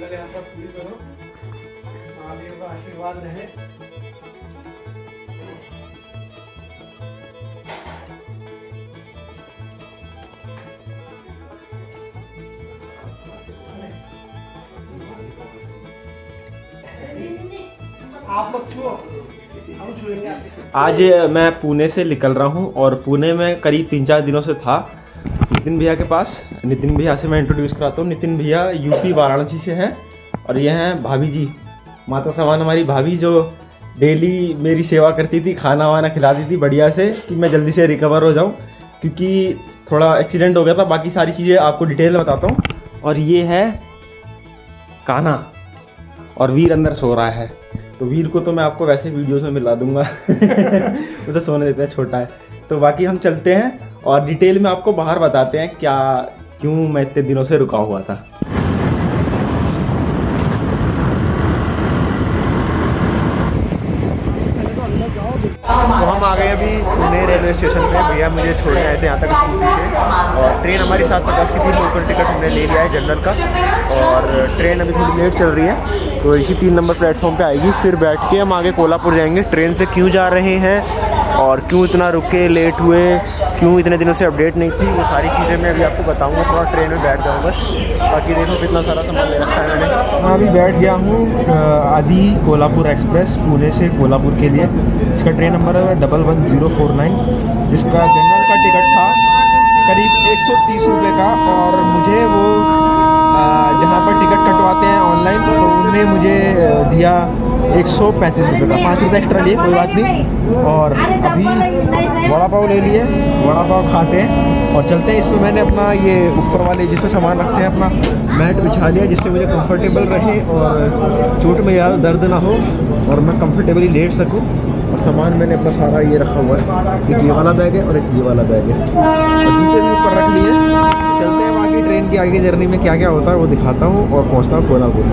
मेरे यहाँ पर पूरी करो, महादेव का आशीर्वाद रहे। आप लोग छुओ, हम छुएंगे। आज मैं पुणे से निकल रहा हूँ और पुणे में करीब 3-4 दिनों से था नितिन भैया के पास। नितिन भैया से मैं इंट्रोड्यूस कराता हूँ। नितिन भैया यूपी वाराणसी से हैं और ये हैं भाभी जी, माता समान हमारी भाभी, जो डेली मेरी सेवा करती थी, खाना वाना खिलाती थी बढ़िया से कि मैं जल्दी से रिकवर हो जाऊँ, क्योंकि थोड़ा एक्सीडेंट हो गया था। बाकी सारी चीज़ें आपको डिटेल में बताता हूँ। और ये है कान्हा और वीर अंदर सो रहा है। तो वीर को तो मैं आपको वैसे वीडियोस में मिला दूंगा उसे सोने देते हैं, छोटा है। तो बाकी हम चलते हैं और डिटेल में आपको बाहर बताते हैं क्या क्यों मैं इतने दिनों से रुका हुआ था। तो हम आ गए अभी पुणे रेलवे स्टेशन पे। भैया मुझे छोड़ने आए थे यहाँ तक स्कूटी से, और ट्रेन हमारी 7:50 की थी। लोकल टिकट हमने ले लिया है जनरल का, और ट्रेन अभी थोड़ी लेट चल रही है, तो इसी 3 नंबर प्लेटफॉर्म पे आएगी। फिर बैठ के हम आगे कोल्हापुर जाएंगे। ट्रेन से क्यों जा रहे हैं और क्यों इतना रुके, लेट हुए, क्यों इतने दिनों से अपडेट नहीं थी, वो सारी चीज़ें मैं अभी आपको बताऊँगा। थोड़ा ट्रेन में बैठ जाऊँ बस। बाकी देखो कितना सारा सामान ले रखा है मैंने। हाँ, अभी बैठ गया हूँ आदि कोल्हापुर एक्सप्रेस, पुणे से कोल्हापुर के लिए। इसका ट्रेन नंबर है 11049, जिसका जनरल का टिकट था करीब 130 रुपये का, और मुझे वो जहाँ पर टिकट कटवाते हैं ऑनलाइन, तो उनने मुझे दिया 135 रुपये का, 5 रुपये एक्स्ट्रा लिए, कोई बात नहीं। और अभी वड़ा पाव ले लिए, वड़ा पाव खाते हैं और चलते हैं। इसमें मैंने अपना ये ऊपर वाले जिसमें सामान रखते हैं अपना मैट बिछा लिया, जिससे मुझे कंफर्टेबल रहे और चोट में ज़्यादा दर्द ना हो और मैं कंफर्टेबली लेट सकूं। और सामान मैंने अपना सारा ये रखा हुआ है, एक ये वाला बैग है और एक ये वाला बैग है, और जूते भी ऊपर रख लिए। चलते हैं बाकी ट्रेन की आगे जर्नी में क्या क्या होता है वो दिखाता हूँ और पहुँचता हूँ कोल्हापुर।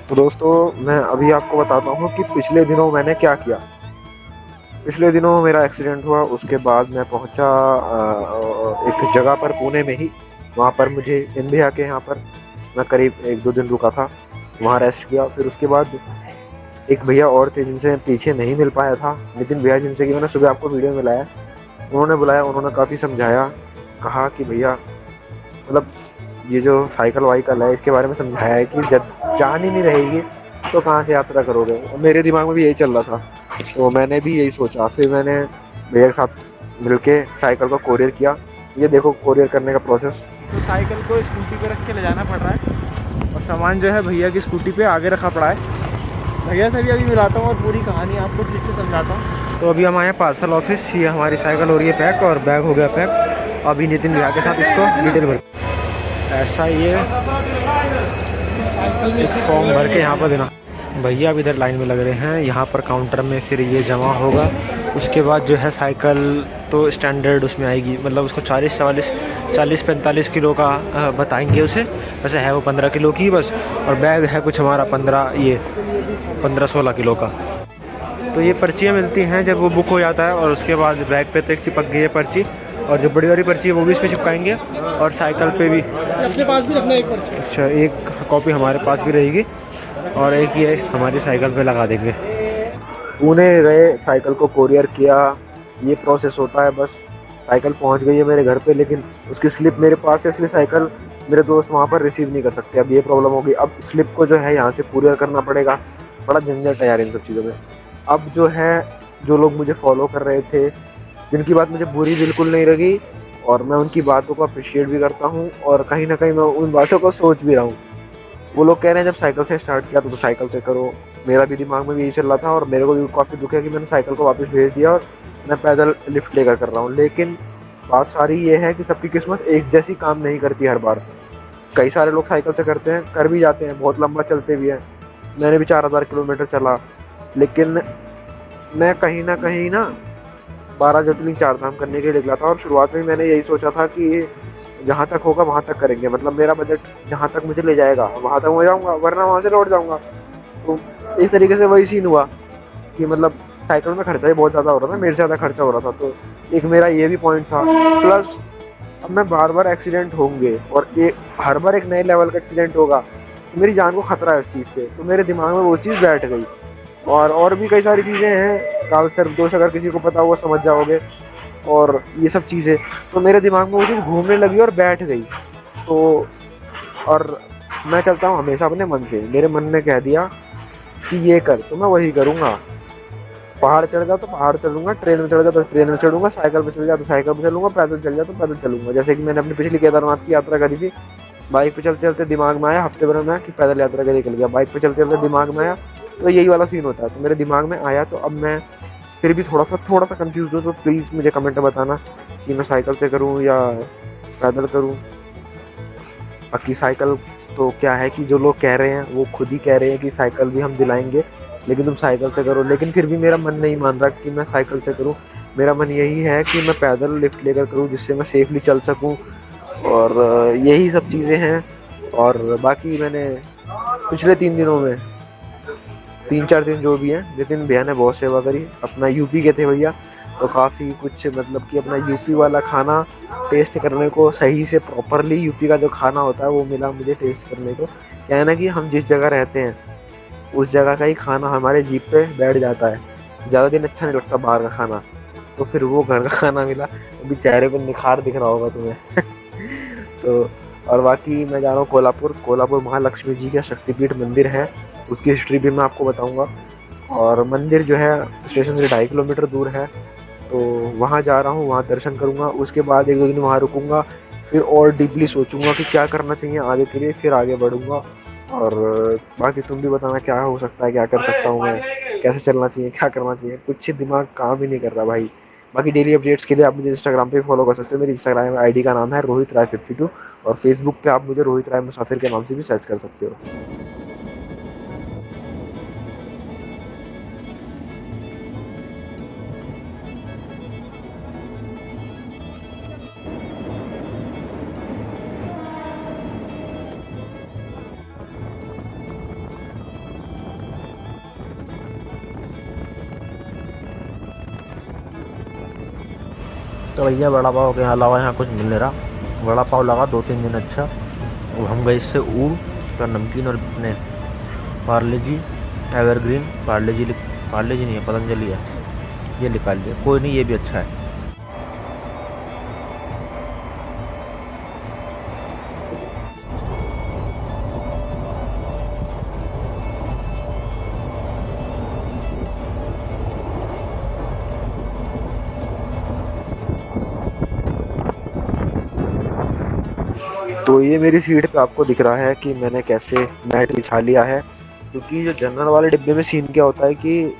तो दोस्तों, मैं अभी आपको बताता हूँ कि पिछले दिनों मैंने क्या किया। पिछले दिनों मेरा एक्सीडेंट हुआ, उसके बाद मैं पहुँचा एक जगह पर पुणे में ही। वहाँ पर मुझे इन भैया के यहाँ पर मैं करीब 1-2 दिन रुका था, वहाँ रेस्ट किया। फिर उसके बाद एक भैया और थे जिनसे पीछे नहीं मिल पाया था, नितिन भैया, जिनसे कि मैंने सुबह आपको वीडियो में लाया। उन्होंने बुलाया, उन्होंने काफ़ी समझाया, कहा कि भैया मतलब ये जो साइकिल वाइकल है इसके बारे में समझाया है कि जब जान ही नहीं रहेगी तो कहाँ से यात्रा करोगे। और मेरे दिमाग में भी यही चल रहा था, तो मैंने भी यही सोचा। फिर मैंने भैया के साथ मिलके साइकिल को कोरियर किया। ये देखो कोरियर करने का प्रोसेस। तो साइकिल को स्कूटी पे रख के ले जाना पड़ रहा है, और सामान जो है भैया की स्कूटी पे आगे रखा पड़ा है। भैया से भी अभी मिलाता हूँ और पूरी कहानी आपको ठीक से समझाता हूँ। तो अभी हम आए पार्सल ऑफिस। ये हमारी साइकिल हो रही है पैक और बैग हो गया पैक। अभी नितिन भैया के साथ इसको डिटेल भर, ऐसा ये एक फॉर्म भर के यहाँ पर देना। भैया अब इधर लाइन में लग रहे हैं, यहाँ पर काउंटर में फिर ये जमा होगा। उसके बाद जो है साइकिल तो स्टैंडर्ड उसमें आएगी, मतलब उसको 40-45 किलो का बताएंगे उसे। वैसे है वो 15 किलो की बस, और बैग है कुछ हमारा 15-16 किलो का। तो ये पर्चियाँ मिलती हैं जब वो बुक हो जाता है, और उसके बाद बैग पे तो एक चिपक गई है पर्ची, और जो बड़ी वाली पर्ची है वो भी इस पर चिपकाएंगे, और साइकिल पे भी अपने पास भी रखना एक पर्ची। अच्छा, एक कॉपी हमारे पास भी रहेगी और एक ये हमारी साइकिल पे लगा देंगे। पुणे गए, साइकिल को कोरियर किया, ये प्रोसेस होता है बस। साइकिल पहुंच गई है मेरे घर पे, लेकिन उसकी स्लिप मेरे पास है, इसलिए साइकिल मेरे दोस्त वहाँ पर रिसीव नहीं कर सकते। अब ये प्रॉब्लम होगी। अब स्लिप को जो है यहाँ से कोरियर करना पड़ेगा। बड़ा झंझट है यार इन सब चीज़ों में। अब जो है, जो लोग मुझे फॉलो कर रहे थे, जिनकी बात मुझे बुरी बिल्कुल नहीं लगी, और मैं उनकी बातों को अप्रिशिएट भी करता हूँ, और कहीं ना कहीं मैं उन बातों को सोच भी रहा हूँ। वो लोग कह रहे हैं जब साइकिल से स्टार्ट किया तो साइकिल से करो। मेरा भी दिमाग में भी यही चल रहा था, और मेरे को भी काफ़ी दुख है कि मैंने साइकिल को वापस भेज दिया और मैं पैदल लिफ्ट लेकर कर रहा हूँ। लेकिन बात सारी ये है कि सबकी किस्मत एक जैसी काम नहीं करती हर बार। कई सारे लोग साइकिल से करते हैं, कर भी जाते हैं, बहुत लंबा चलते भी हैं। मैंने भी 4000 किलोमीटर चला, लेकिन मैं कहीं ना 12 ज्योतिर्लिंग 4 धाम करने के लिए निकला था। और शुरुआत में मैंने यही सोचा था कि जहाँ तक होगा वहाँ तक करेंगे, मतलब मेरा बजट जहाँ तक मुझे ले जाएगा वहाँ तक मैं जाऊँगा, वरना वहाँ से लौट जाऊँगा। तो इस तरीके से वही सीन हुआ कि मतलब साइकिल में खर्चा ही बहुत ज़्यादा हो रहा था, मेरे से ज़्यादा खर्चा हो रहा था। तो एक मेरा ये भी पॉइंट था, प्लस अब मैं बार एक्सीडेंट होंगे और हर बार एक नए लेवल का एक्सीडेंट होगा, तो मेरी जान को खतरा है उस चीज़ से। तो मेरे दिमाग में वो चीज़ बैठ गई। और भी कई सारी चीज़ें हैं, काल सर्प दोष अगर किसी को पता हुआ समझ जाओगे, और ये सब चीज़ें तो मेरे दिमाग में वो चीज़ घूमने लगी और बैठ गई। तो और मैं चलता हूँ हमेशा अपने मन से, मेरे मन ने कह दिया कि ये कर, तो मैं वही करूँगा। पहाड़ चढ़ जाओ तो पहाड़ चलूँगा, ट्रेन में चढ़ जाओ तो ट्रेन में चढ़ूँगा, साइकिल पे चल जाओ तो साइकिल पे चलूँगा, पैदल चल जाओ तो पैदल चलूँगा। जैसे कि मैंने अपनी पिछली केदारनाथ की यात्रा करी थी, बाइक पे चलते चलते दिमाग में आया हफ्ते भर में कि पैदल यात्रा के निकल गया, बाइक पे चलते चलते दिमाग में आया। तो यही वाला सीन होता है। तो मेरे दिमाग में आया, तो अब मैं फिर भी थोड़ा सा कंफ्यूज हूँ। तो प्लीज़ मुझे कमेंट में बताना कि मैं साइकिल से करूँ या पैदल करूँ। बाकी साइकिल तो क्या है कि जो लोग कह रहे हैं वो खुद ही कह रहे हैं कि साइकिल भी हम दिलाएंगे, लेकिन तुम साइकिल से करो। लेकिन फिर भी मेरा मन नहीं मान रहा कि मैं साइकिल से करूं। मेरा मन यही है कि मैं पैदल लिफ्ट लेकर करूं, जिससे मैं सेफली चल सकूं। और यही सब चीज़ें हैं। और बाकी मैंने पिछले 3 दिनों में 3-4 दिन जो भी हैं, नितिन भैया ने बहुत सेवा करी। अपना यूपी के थे भैया, तो काफ़ी कुछ मतलब कि अपना यूपी वाला खाना टेस्ट करने को, सही से प्रॉपरली यूपी का जो खाना होता है वो मिला मुझे टेस्ट करने को। क्या है ना कि हम जिस जगह रहते हैं उस जगह का ही खाना हमारे जीभ पे बैठ जाता है, तो ज़्यादा दिन अच्छा नहीं लगता बाहर का खाना। तो फिर वो घर का खाना मिला, अभी चेहरे पे निखार दिख रहा होगा तुम्हें। तो और बाकी मैं जा रहा हूँ कोल्हापुर महालक्ष्मी जी का शक्तिपीठ मंदिर है, उसकी हिस्ट्री भी मैं आपको बताऊँगा। और मंदिर जो है स्टेशन से 2.5 किलोमीटर दूर है, तो वहाँ जा रहा हूँ, वहाँ दर्शन करूँगा। उसके बाद 1-2 दिन वहाँ रुकूँगा, फिर और डीपली सोचूंगा कि क्या करना चाहिए आगे के लिए, फिर आगे बढ़ूँगा। और बाकी तुम भी बताना क्या हो सकता है, क्या कर सकता हूँ मैं, कैसे चलना चाहिए, क्या करना चाहिए। कुछ दिमाग काम ही नहीं कर रहा भाई। बाकी डेली अपडेट्स के लिए आप मुझे इंस्टाग्राम पे फॉलो कर सकते हो। मेरी इंस्टाग्राम आईडी का नाम है रोहित राय 52, और फेसबुक पे आप मुझे रोहित राय मुसाफिर के नाम से भी सर्च कर सकते हो। तो भैया वड़ा पाव के अलावा यहाँ कुछ मिल नहीं रहा। वड़ा पाव लगा 2-3 दिन अच्छा, और हम गए इससे ऊर का नमकीन और अपने पार्ले जी एवरग्रीन, पार्ले जी नहीं है, पतंजलि है, ये निकाल लिया। कोई नहीं, ये भी अच्छा है। तो ये मेरी सीट पे आपको दिख रहा है कि मैंने कैसे मैट बिछा लिया है। क्योंकि जो जनरल वाले डिब्बे में सीन क्या होता है कि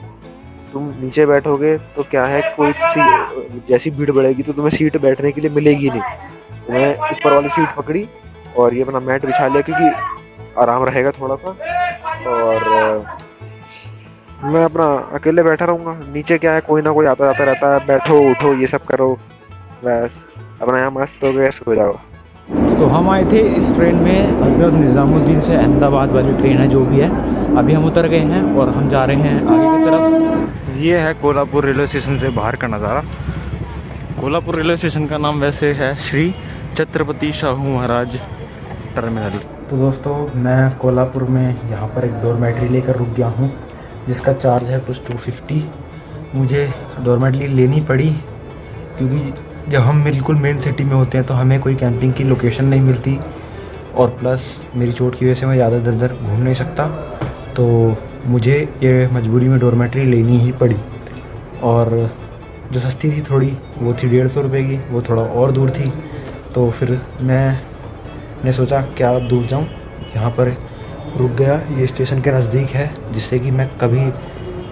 तुम नीचे बैठोगे तो क्या है, कोई सी जैसी भीड़ बढ़ेगी तो तुम्हें सीट बैठने के लिए मिलेगी नहीं। तो मैं ऊपर वाली सीट पकड़ी और ये अपना मैट बिछा लिया, क्योंकि आराम रहेगा थोड़ा सा। और मैं अपना अकेले बैठा रहूँगा। नीचे क्या है, कोई ना कोई आता जाता रहता है, बैठो उठो ये सब करो, बस अपना यहाँ मस्त हो गया, सो जाओ। तो हम आए थे इस ट्रेन में, हजरत निज़ामुद्दीन से अहमदाबाद वाली ट्रेन है जो भी है। अभी हम उतर गए हैं और हम जा रहे हैं आगे की तरफ। ये है कोल्हापुर रेलवे स्टेशन से बाहर का नज़ारा। कोल्हापुर रेलवे स्टेशन का नाम वैसे है श्री छत्रपति शाहू महाराज टर्मिनल। तो दोस्तों, मैं कोल्हापुर में यहाँ पर एक डोरमेट्री लेकर रुक गया हूँ, जिसका चार्ज है कुछ 250। मुझे डोरमेट्री लेनी पड़ी क्योंकि जब हम बिल्कुल मेन सिटी में होते हैं तो हमें कोई कैंपिंग की लोकेशन नहीं मिलती, और प्लस मेरी चोट की वजह से मैं ज़्यादा इधर उधर घूम नहीं सकता। तो मुझे ये मजबूरी में डोरमेट्री लेनी ही पड़ी। और जो सस्ती थी थोड़ी, वो थी 150 रुपये की, वो थोड़ा और दूर थी। तो फिर मैंने सोचा क्या दूर जाऊँ, यहाँ पर रुक गया। ये स्टेशन के नज़दीक है, जिससे कि मैं कभी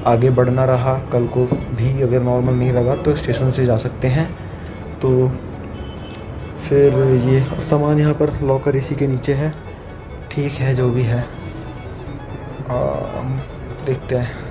आगे बढ़ना रहा, कल को भी अगर नॉर्मल नहीं लगा तो स्टेशन से जा सकते हैं। तो फिर ये सामान यहाँ पर लॉकर इसी के नीचे है। ठीक है जो भी है, देखते हैं।